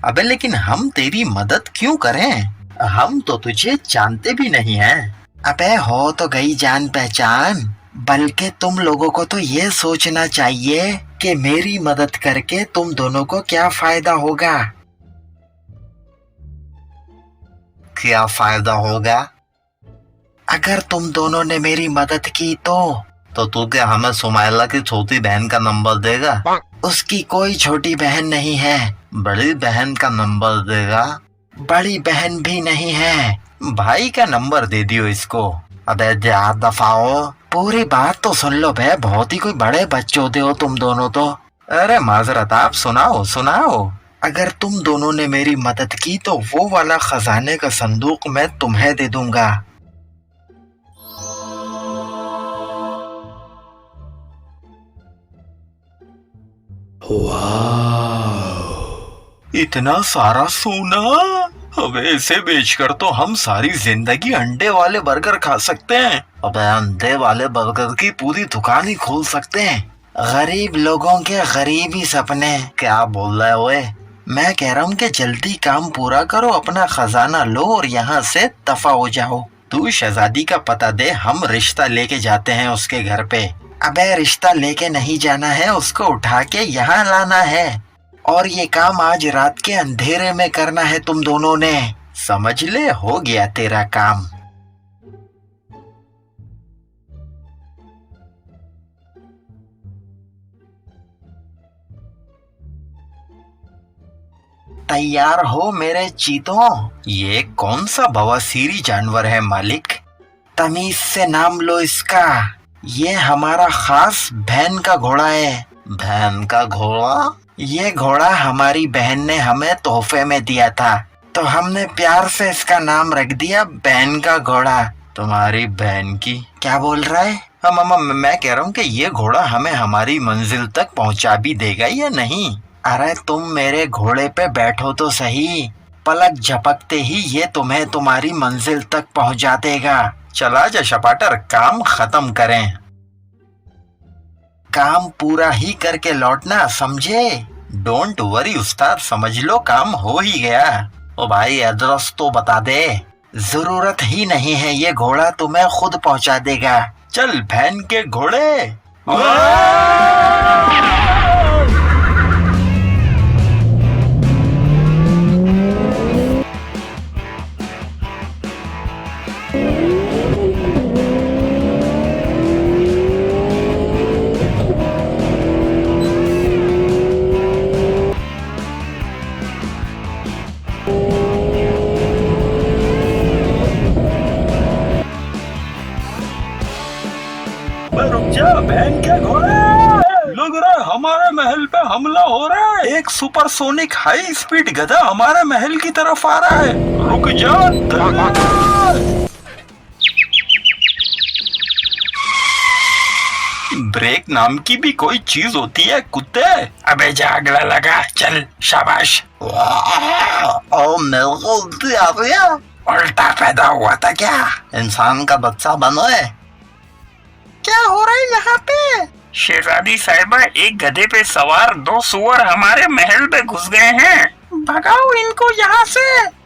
अबे लेकिन हम तेरी मदद क्यों करें? हम तो तुझे जानते भी नहीं हैं। अबे हो तो गई जान पहचान, बल्कि तुम लोगों को तो ये सोचना चाहिए कि मेरी मदद करके तुम दोनों को क्या फायदा होगा। क्या फायदा होगा? अगर तुम दोनों ने मेरी मदद की तो तू क्या हमें सुमाइला की छोटी बहन का नंबर देगा? उसकी कोई छोटी बहन नहीं है। बड़ी बहन का नंबर देगा? बड़ी बहन भी नहीं है। भाई का नंबर दे दियो इसको। अबे जा दफाओ, पूरी बात तो सुन लो बे, बहुत ही कोई बड़े बच्चों हो तुम दोनों तो। अरे माजरत, आप सुनाओ सुनाओ। अगर तुम दोनों ने मेरी मदद की तो वो वाला खजाने का संदूक मैं तुम्हें दे दूंगा। इतना सारा सोना! अबे इसे बेचकर तो हम सारी जिंदगी अंडे वाले बर्गर खा सकते हैं। अबे अंडे वाले बर्गर की पूरी दुकान ही खोल सकते हैं। गरीब लोगों के गरीब ही सपने। क्या बोल रहे ओए? मैं कह रहा हूँ कि जल्दी काम पूरा करो, अपना खजाना लो और यहाँ से दफा हो जाओ। तू शहजादी का पता दे, हम रिश्ता लेके जाते हैं उसके घर पे। अबे रिश्ता लेके नहीं जाना है, उसको उठा के यहाँ लाना है। और ये काम आज रात के अंधेरे में करना है तुम दोनों ने। समझ ले, हो गया तेरा काम। तैयार हो मेरे चीतों? ये कौन सा बवासीरी जानवर है मालिक? तमीज से नाम लो इसका। ये हमारा खास बहन का घोड़ा है। बहन का घोड़ा? ये घोड़ा हमारी बहन ने हमें तोहफे में दिया था, तो हमने प्यार से इसका नाम रख दिया बहन का घोड़ा। तुम्हारी बहन की? क्या बोल रहा है? मैं कह रहा हूँ कि ये घोड़ा हमें हमारी मंजिल तक पहुँचा भी देगा या नहीं? अरे तुम मेरे घोड़े पे बैठो तो सही, पलक झपकते ही ये तुम्हें तुम्हारी मंजिल तक पहुँचा देगा। चला जा शपाटर, काम खत्म करें। काम पूरा ही करके लौटना, समझे? डोंट वरी उस्ताद, समझ लो काम हो ही गया। ओ भाई एड्रेस तो बता दे। जरूरत ही नहीं है, ये घोड़ा तुम्हें खुद पहुंचा देगा। चल बहन के घोड़े। रुक जा बहन के घोड़े, लग रहा है हमारे महल पे हमला हो रहा है। एक सुपरसोनिक हाई स्पीड गधा हमारे महल की तरफ आ रहा है। रुक जा। ब्रेक नाम की भी कोई चीज होती है कुत्ते। अबे जा अगला लगा, चल शाबाश। ओ मेरे को उल्टी आ रही है। उल्टा पैदा हुआ था क्या? इंसान का बच्चा बनो है। क्या हो रहा है यहाँ पे? शहजादी साहिबा, एक गधे पे सवार 2 सुअर हमारे महल में घुस गए हैं। भगाओ इनको यहाँ से।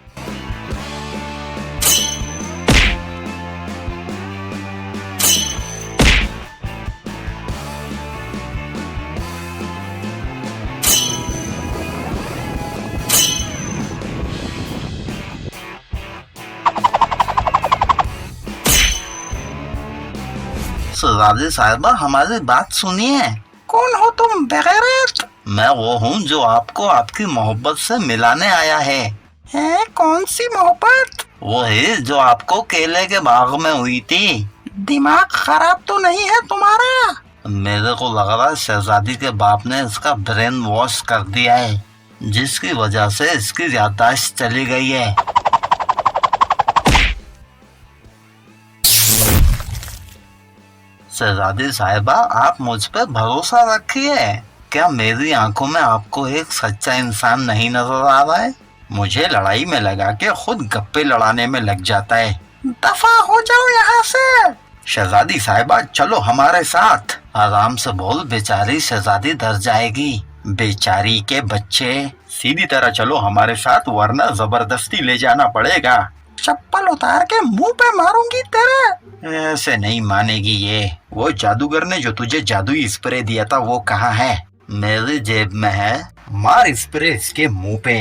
शहजादी साहिबा, हमारी बात सुनिए। कौन हो तुम बेगैरत? मैं वो हूँ जो आपको आपकी मोहब्बत से मिलाने आया है। हैं? कौन सी मोहब्बत? वो है जो आपको केले के बाग में हुई थी। दिमाग खराब तो नहीं है तुम्हारा? मेरे को लग रहा है शहजादी के बाप ने इसका ब्रेन वॉश कर दिया है, जिसकी वजह से इसकी याददाश्त चली गई है। शहजादी साहिबा, आप मुझ पर भरोसा रखिए। क्या मेरी आंखों में आपको एक सच्चा इंसान नहीं नजर आ रहा है? मुझे लड़ाई में लगा के खुद गप्पे लड़ाने में लग जाता है। दफा हो जाओ यहाँ से। शहजादी साहिबा चलो हमारे साथ। आराम से बोल, बेचारी शहजादी डर जाएगी। बेचारी के बच्चे, सीधी तरह चलो हमारे साथ वरना जबरदस्ती ले जाना पड़ेगा। चप्पल उतार के मुंह पे मारूंगी तेरे। ऐसे नहीं मानेगी ये। वो जादूगर ने जो तुझे जादुई स्प्रे दिया था वो कहाँ है? मेरी जेब में है। मार स्प्रे इसके मुंह पे।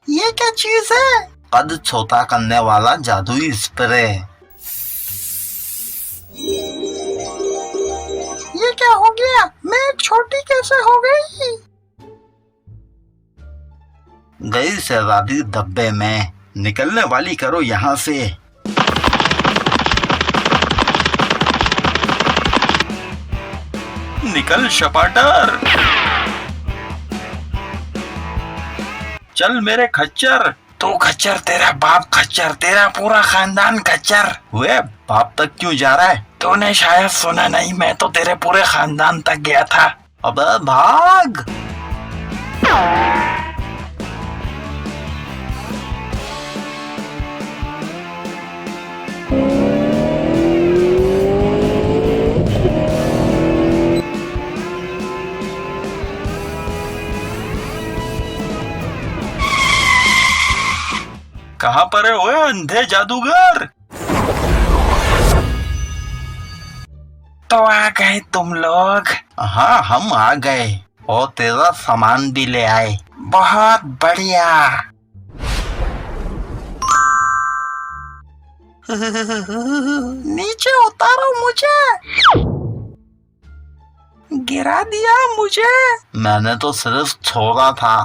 ये क्या चीज है? कद छोटा करने वाला जादुई स्प्रे। ये क्या हो गया? मैं छोटी कैसे हो गई? गई शहजादी डब्बे में। निकलने वाली करो यहाँ से। निकल शपाटर। चल मेरे खच्चर। तू खच्चर, तेरा बाप खच्चर, तेरा पूरा खानदान खच्चर। वे बाप तक क्यों जा रहा है? तूने शायद सुना नहीं, मैं तो तेरे पूरे खानदान तक गया था। अबे भाग। कहाँ पर है ओए अंधे जादूगर? तो आ गए तुम लोग? हाँ हम आ गए और तेरा सामान भी ले आए। बहुत बढ़िया। नीचे उतारो मुझे। गिरा दिया मुझे। मैंने तो सिर्फ छोड़ा था।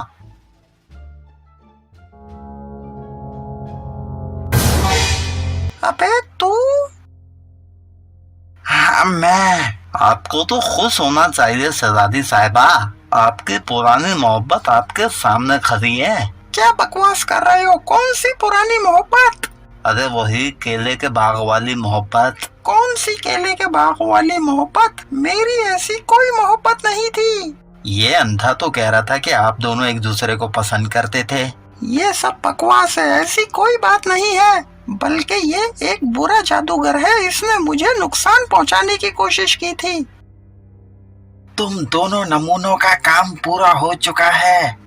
अबे तू? हाँ मैं। आपको तो खुश होना चाहिए शहजादी साहिबा। आपकी पुरानी मोहब्बत आपके सामने खड़ी है। क्या बकवास कर रहे हो? कौन सी पुरानी मोहब्बत? अरे वही केले के बाग वाली मोहब्बत। कौन सी केले के बाग वाली मोहब्बत? मेरी ऐसी कोई मोहब्बत नहीं थी। ये अंधा तो कह रहा था कि आप दोनों एक दूसरे को पसंद करते थे। ये सब बकवास है, ऐसी कोई बात नहीं है। बल्कि ये एक बुरा जादूगर है, इसने मुझे नुकसान पहुंचाने की कोशिश की थी। तुम दोनों नमूनों का काम पूरा हो चुका है।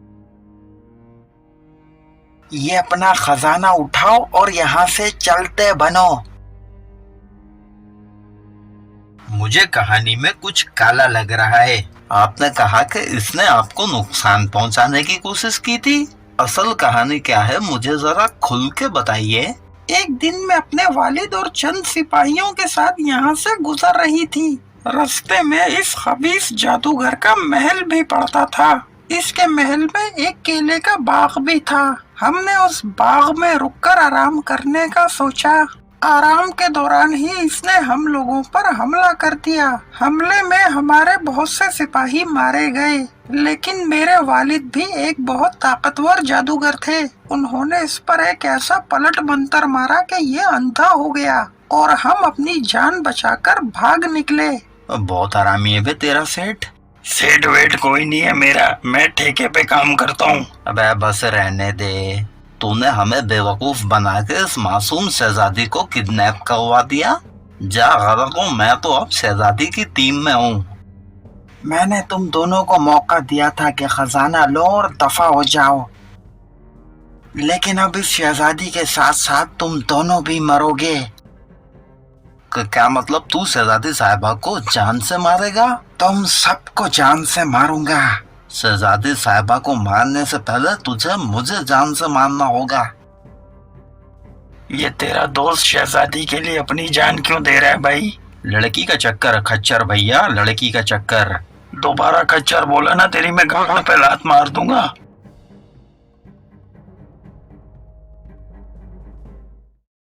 ये अपना खजाना उठाओ और यहाँ से चलते बनो। मुझे कहानी में कुछ काला लग रहा है। आपने कहा कि इसने आपको नुकसान पहुंचाने की कोशिश की थी। असल कहानी क्या है मुझे जरा खुल के बताइए। एक दिन मैं अपने वालिद और चंद सिपाहियों के साथ यहाँ से गुजर रही थी। रास्ते में इस खबीस जादूगर का महल भी पड़ता था। इसके महल में एक केले का बाग भी था। हमने उस बाग में रुककर आराम करने का सोचा। आराम के दौरान ही इसने हम लोगों पर हमला कर दिया। हमले में हमारे बहुत से सिपाही मारे गए, लेकिन मेरे वालिद भी एक बहुत ताकतवर जादूगर थे। उन्होंने इस पर एक ऐसा पलट मंतर मारा कि ये अंधा हो गया और हम अपनी जान बचाकर भाग निकले। बहुत आरामी है बे तेरा सेठ। सेठ वेट कोई नहीं है मेरा, मैं ठेके पे काम करता हूँ। अबे बस रहने दे। तूने हमें बेवकूफ बना के इस मासूम शहजादी को किडनैप करवा दिया। जा गलत हूँ, मैं तो अब शहजादी की टीम में हूँ। मैंने तुम दोनों को मौका दिया था कि खजाना लो और दफा हो जाओ, लेकिन अब इस शहजादी के साथ साथ तुम दोनों भी मरोगे। क्या मतलब? तू शहजादी साहिबा को जान से मारेगा? तुम सबको जान से मारूंगा। शहजादी साहिबा को मारने से पहले तुझे मुझे जान से मारना होगा। ये तेरा दोस्त शहजादी के लिए अपनी जान क्यों दे रहा है भाई? लड़की का चक्कर खच्चर भैया, लड़की का चक्कर। दोबारा खच्चर बोला ना तेरी मैं गाल पे लात मार दूंगा।